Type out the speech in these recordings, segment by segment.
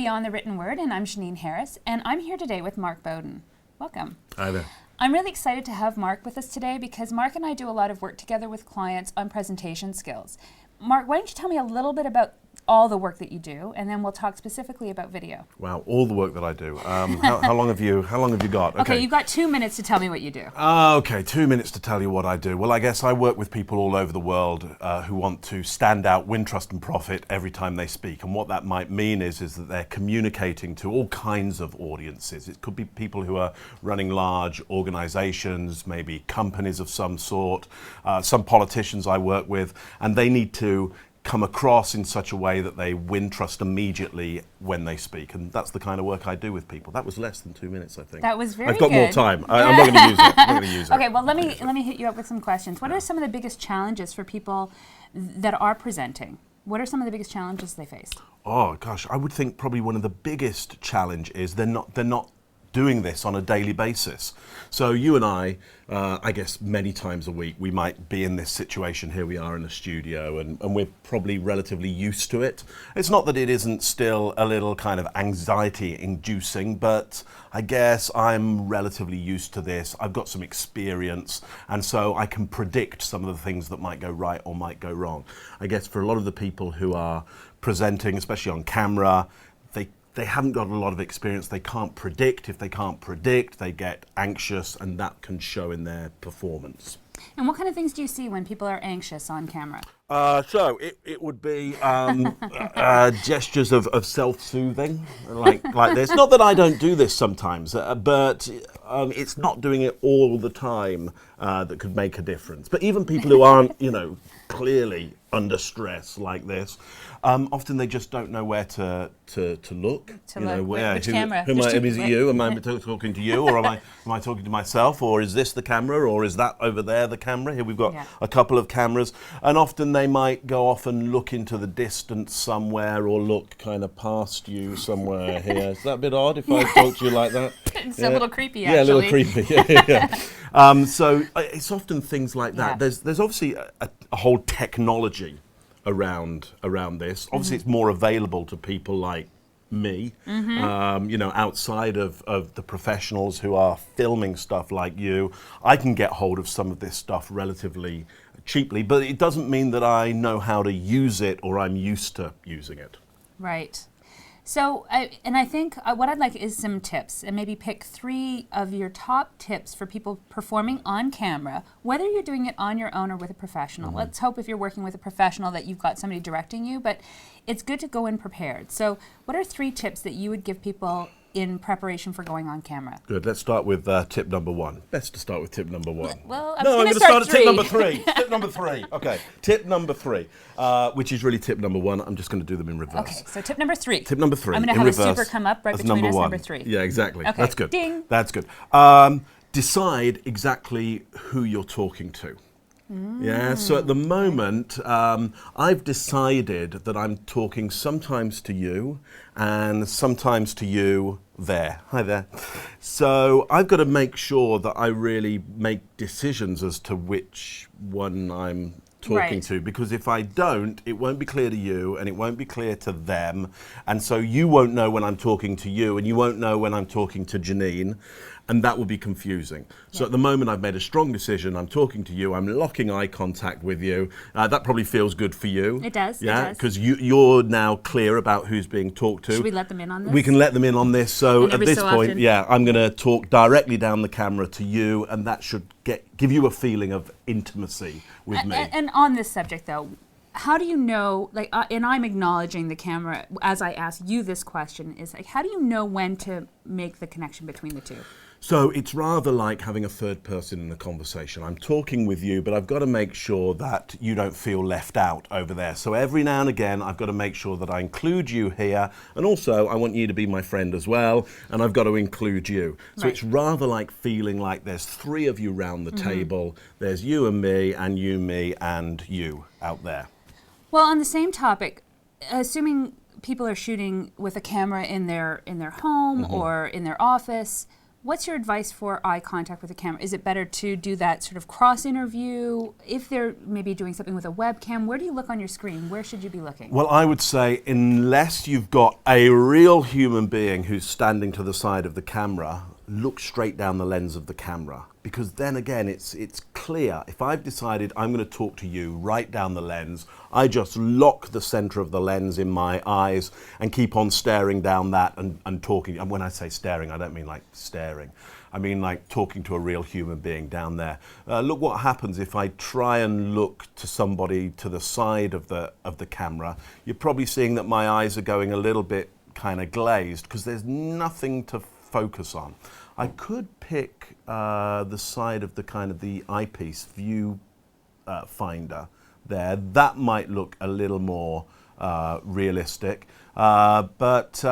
Beyond the Written Word, and I'm Janine Harris, and I'm here today with Mark Bowden. Welcome. Hi there. I'm really excited to have Mark with us today because Mark and I do a lot of work together with clients on presentation skills. Mark, why don't you tell me a little bit about all the work that you do, and then we'll talk specifically about video. Wow, all the work that I do. How long have you got? Okay, you've got 2 minutes to tell me what you do. Okay, 2 minutes to tell you what I do. Well, I guess I work with people all over the world who want to stand out, win trust and profit every time they speak. And what that might mean is that they're communicating to all kinds of audiences. It could be people who are running large organizations, maybe companies of some sort, some politicians I work with, and they need to come across in such a way that they win trust immediately when they speak, and that's the kind of work I do with people. That was less than 2 minutes, I think. That was very good. I've got more time. I'm not going to use it. Okay, well let me hit you up with some questions. What are some of the biggest challenges for people that are presenting? What are some of the biggest challenges they face? Oh gosh, I would think probably one of the biggest challenge is they're not doing this on a daily basis. So you and I guess many times a week, we might be in this situation. Here we are in the studio, and we're probably relatively used to it. It's not that it isn't still a little kind of anxiety-inducing, but I guess I'm relatively used to this. I've got some experience, and so I can predict some of the things that might go right or might go wrong. I guess for a lot of the people who are presenting, especially on camera, they haven't got a lot of experience. They can't predict. If they can't predict, they get anxious, and that can show in their performance. And what kind of things do you see when people are anxious on camera? So it would be gestures of self-soothing, like this. Not that I don't do this sometimes, but it's not doing it all the time that could make a difference. But even people who aren't, clearly under stress like this, often they just don't know where to look. Which camera? Is it you? Am I talking to you, or am I talking to myself, or is this the camera, or is that over there the camera? Here we've got a couple of cameras, and often they might go off and look into the distance somewhere, or look kind of past you somewhere here. Is that a bit odd if I talk to you like that? It's a little creepy, actually. Yeah, a little creepy. So it's often things like that. There's obviously a whole technology around this. Obviously, it's more available to people like me, outside of the professionals who are filming stuff like you. I can get hold of some of this stuff relatively cheaply, but it doesn't mean that I know how to use it or I'm used to using it. Right. So, I think what I'd like is some tips, and maybe pick 3 of your top tips for people performing on camera, whether you're doing it on your own or with a professional. Let's hope if you're working with a professional that you've got somebody directing you, but it's good to go in prepared. So what are 3 tips that you would give people in preparation for going on camera? Good. Let's start with tip number 1. Best to start with tip number 1. Well, I'm going going to start at tip number 3. 3. Tip number 3. Okay. Tip number 3, which is really tip number 1. I'm just going to do them in reverse. Okay. So tip number 3. Tip number 3. I'm going to have a super come up right between us, number 3. Yeah, exactly. Okay. That's good. Ding. That's good. Decide exactly who you're talking to. Yeah, so at the moment, I've decided that I'm talking sometimes to you and sometimes to you there. Hi there. So I've got to make sure that I really make decisions as to which one I'm talking to, because if I don't, it won't be clear to you and it won't be clear to them, and so you won't know when I'm talking to you and you won't know when I'm talking to Janine, and that will be confusing. So at the moment I've made a strong decision. I'm talking to you, I'm locking eye contact with you. That probably feels good for you. It does. Yeah, because you're now clear about who's being talked to. Should we let them in on this? We can let them in on this. So and at this point, often. I'm going to talk directly down the camera to you, and that should give you a feeling of intimacy with me. And on this subject, though, how do you know, and I'm acknowledging the camera as I ask you this question, is how do you know when to make the connection between the two? So it's rather like having a third person in the conversation. I'm talking with you, but I've got to make sure that you don't feel left out over there. So every now and again, I've got to make sure that I include you here. And also, I want you to be my friend as well. And I've got to include you. So it's rather like feeling like there's 3 of you round the table. There's you and me, and you, me, and you out there. Well, on the same topic, assuming people are shooting with a camera in their home or in their office, What's your advice for eye contact with the camera? Is it better to do that sort of cross interview? If they're maybe doing something with a webcam, where do you look on your screen? Where should you be looking? Well, I would say unless you've got a real human being who's standing to the side of the camera, look straight down the lens of the camera. Because then again, it's clear. If I've decided I'm going to talk to you right down the lens, I just lock the center of the lens in my eyes and keep on staring down that and talking. And when I say staring, I don't mean like staring. I mean like talking to a real human being down there. Look what happens if I try and look to somebody to the side of the camera. You're probably seeing that my eyes are going a little bit kind of glazed because there's nothing to focus on. I could pick the side of the kind of the eyepiece view finder there. That might look a little more realistic. But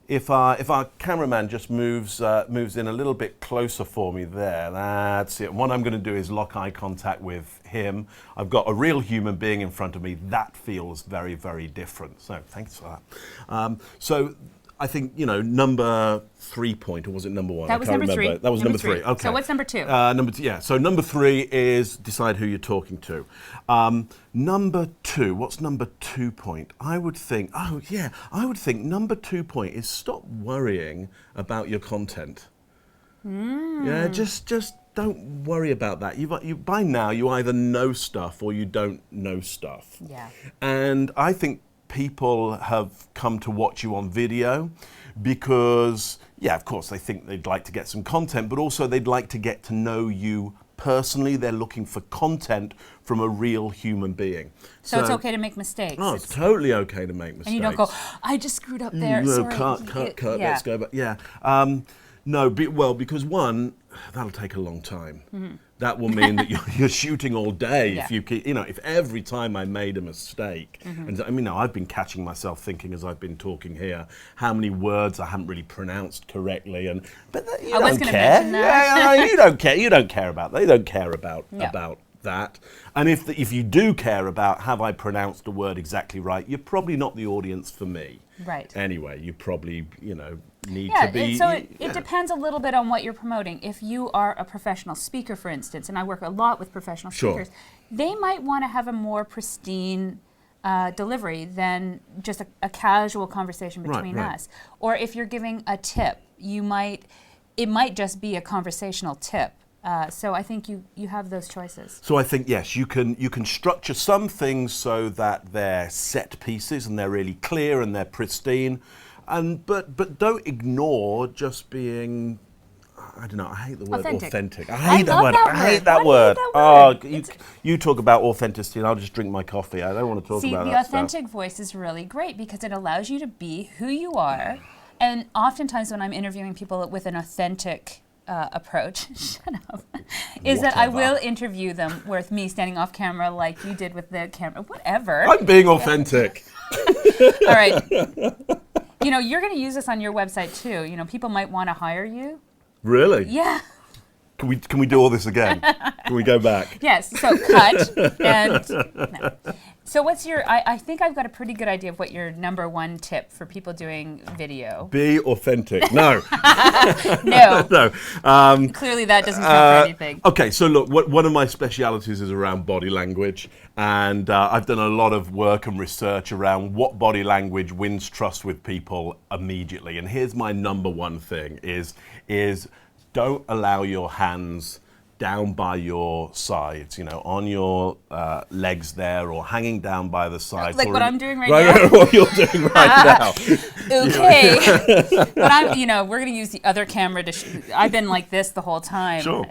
if our cameraman just moves in a little bit closer for me there, that's it. What I'm going to do is lock eye contact with him. I've got a real human being in front of me. That feels very, very different. So thanks for that. So I think, you know, number 3 point, or was it number 1? That was number 3. That was number 3. Okay. So what's number 2? Yeah. So number 3 is decide who you're talking to. Number 2, what's number 2 point? I would think number 2 point is stop worrying about your content. Yeah, just don't worry about that. By now, you either know stuff or you don't know stuff. Yeah. And I think people have come to watch you on video because, yeah, of course, they think they'd like to get some content, but also they'd like to get to know you personally. They're looking for content from a real human being. So it's okay to make mistakes. Oh, it's totally okay to make mistakes. And you don't go, I just screwed up there. No, Sorry. cut, let's go back. Yeah. No, because one, that'll take a long time. Mm-hmm. That will mean that you're shooting all day. Yeah. If you keep, if every time I made a mistake, mm-hmm. and I mean, I've been catching myself thinking as I've been talking here, how many words I haven't really pronounced correctly, but you I was don't gonna care. mention that. Yeah, you don't care. You don't care about that. They don't care about Yeah. about that. And if you do care about have I pronounced a word exactly right, you're probably not the audience for me. Right. Anyway, you probably need Yeah, to be. it depends a little bit on what you're promoting. If you are a professional speaker, for instance, and I work a lot with professional Sure. speakers, they might want to have a more pristine delivery than just a casual conversation between right. us. Or if you're giving a tip, it might just be a conversational tip. So I think you have those choices. So I think, yes, you can structure some things so that they're set pieces and they're really clear and they're pristine, but don't ignore just being, I don't know, I hate the word authentic. I hate that word. I hate that word. Oh, you talk about authenticity and I'll just drink my coffee. I don't want to talk about that. See, the authentic voice is really great because it allows you to be who you are. And oftentimes when I'm interviewing people with an authentic approach, shut up, is that I will interview them with me standing off camera like you did with the camera, whatever. I'm being authentic. All right. You're going to use this on your website too. People might want to hire you. Really? Yeah. Can we do all this again? Can we go back? Yes. So cut and no. So what's I think I've got a pretty good idea of what your number 1 tip for people doing video. Be authentic. No. No. No. Clearly that doesn't count for anything. Okay, so look, one of my specialities is around body language, and I've done a lot of work and research around what body language wins trust with people immediately. And here's my number 1 thing is don't allow your hands down by your sides, on your legs there, or hanging down by the sides. Like what I'm doing right now? Right, what you're doing right now. Okay. But we're going to use the other camera I've been like this the whole time. Sure.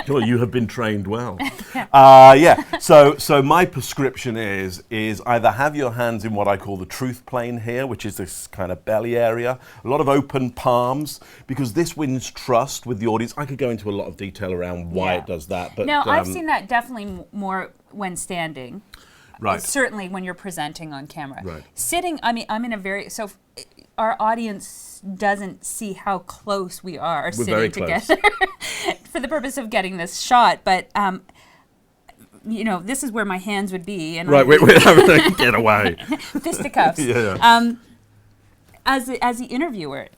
Sure, you have been trained well. Yeah. So my prescription is either have your hands in what I call the truth plane here, which is this kind of belly area, a lot of open palms, because this wins trust with the audience. I could go into a lot of detail around why it does that. But now, I've seen that definitely more when standing. Right. Certainly when you're presenting on camera. Right. Sitting, I'm in a our audience doesn't see how close we are sitting together for the purpose of getting this shot. But, this is where my hands would be. And right, wait, get away. Fisticuffs. Yeah. As the interviewer,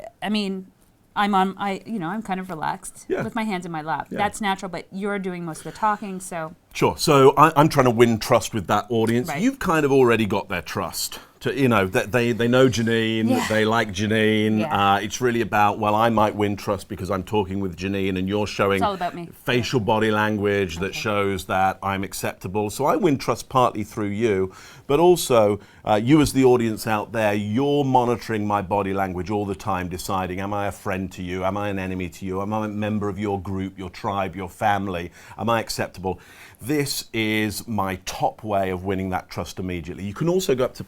I'm kind of relaxed with my hands in my lap. That's natural, but you're doing most of the talking, so. Sure. So I'm trying to win trust with that audience. Right. You've kind of already got their trust. They know Janine, they like Janine. Yeah. It's really about, well, I might win trust because I'm talking with Janine and you're showing It's all about me. facial body language that shows that I'm acceptable. So I win trust partly through you, but also you as the audience out there, you're monitoring my body language all the time, deciding, am I a friend to you? Am I an enemy to you? Am I a member of your group, your tribe, your family? Am I acceptable? This is my top way of winning that trust immediately. You can also go up to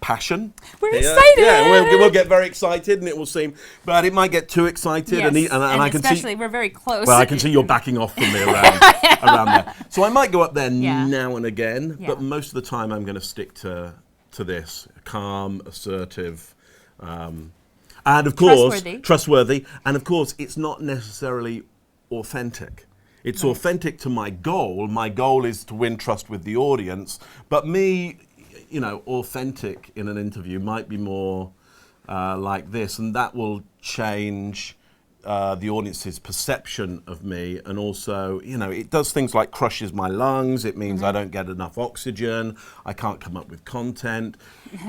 passion. We're excited. Yeah, we'll get very excited, and it will seem, but it might get too excited, Yes. and I can especially see. we're very close. Well, I can see you're backing off from me around there. So I might go up there now and again, but most of the time I'm going to stick to this calm, assertive, and of course trustworthy, and of course it's not necessarily authentic. It's authentic to my goal. My goal is to win trust with the audience, but me, authentic in an interview might be more like this, and that will change the audience's perception of me. And also, it does things like crushes my lungs. It means I don't get enough oxygen. I can't come up with content.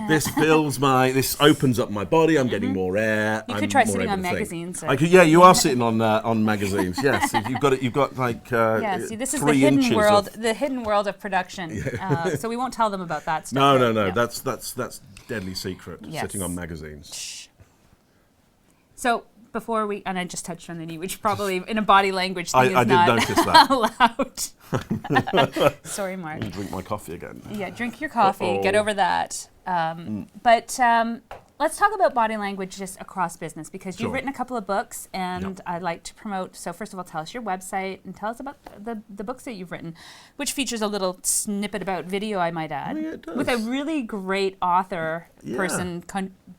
This this opens up my body. I'm getting more air. You could try sitting on magazines. You are sitting on magazines. Yes, you've got like see, this is 3 the hidden inches world, of- the hidden world of production. So we won't tell them about that stuff. No, yet. Yeah. that's deadly secret. Yes. Sitting on magazines. So before and I just touched on the knee, which probably in a body language thing I is did not notice that. allowed. Sorry, Mark. I'm gonna drink my coffee again. Yeah, drink your coffee. Uh-oh. Get over that. But let's talk about body language just across business, because you've Sure. written a couple of books, and I'd like to promote. So first of all, tell us your website and tell us about the books that you've written, which features a little snippet about video, I might add, Yeah, it does. with a really great author Yeah. person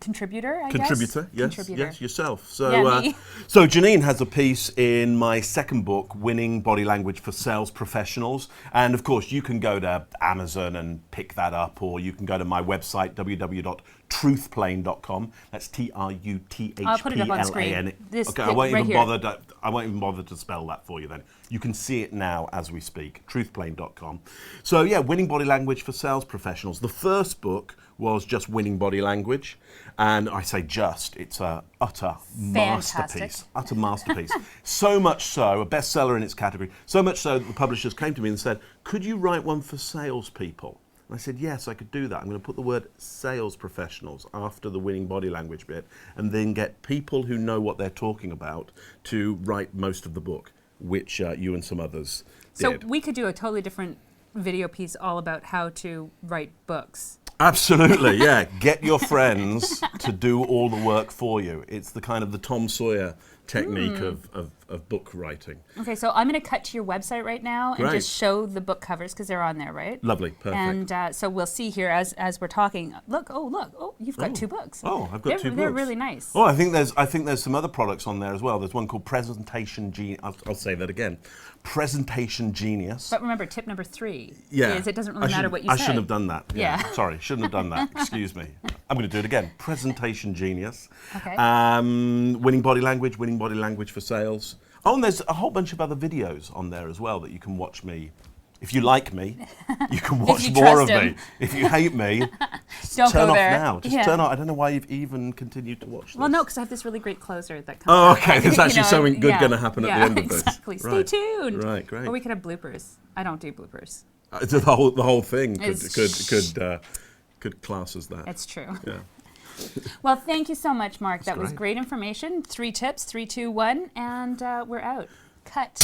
contributor. I Contributor, guess? yes, Contributor. yes, yourself. So, Yeah, me. so Janine has a piece in my second book, Winning Body Language for Sales Professionals, and of course you can go to Amazon and pick that up, or you can go to my website www.truthplane.com. That's TRUTHPLAN. I'll put it up on screen. Okay, I won't right even here. bother. I won't even bother to spell that for you. Then you can see it now as we speak. Truthplane.com. So yeah, Winning Body Language for Sales Professionals. The first book was just Winning Body Language, and I say just, it's a utter masterpiece. Utter masterpiece. So much so, a bestseller in its category. So much so that the publishers came to me and said, "Could you write one for salespeople?" And I said, yes, I could do that. I'm going to put the word sales professionals after the winning body language bit, and then get people who know what they're talking about to write most of the book, which you and some others So did. we could do a totally different video piece all about how to write books. Absolutely, yeah. Get your friends to do all the work for you. It's the kind of the Tom Sawyer technique of book writing. Okay, so I'm going to cut to your website right now and Great. just show the book covers, because they're on there, right? Lovely, perfect. And so we'll see here as we're talking. Look, you've got 2 books. Oh, I've got 2 books. They're really nice. Oh, I think there's some other products on there as well. There's one called Presentation Genius. I'll say that again. Presentation Genius. But remember, tip number 3 Yeah. is it doesn't really matter what you say. I shouldn't have done that. Yeah. Sorry, shouldn't have done that. Excuse me. I'm going to do it again. Presentation Genius. Okay. Winning Body Language for Sales. Oh, and there's a whole bunch of other videos on there as well that you can watch me. If you like me, you can watch you more of trust me. him. If you hate me, Don't turn go off there. now. Just turn off. I don't know why you've even continued to watch this. Well, no, because I have this really great closer that comes Oh, up. okay. There's You actually know, something good yeah. going to happen at the end of this. Exactly. Stay Right. tuned. Right, great. Or we could have bloopers. I don't do bloopers. The whole thing It's- could class as that. It's true. Yeah. Well, thank you so much, Mark. That was great. great information. 3 tips, 3, 2, 1, and we're out. Cut.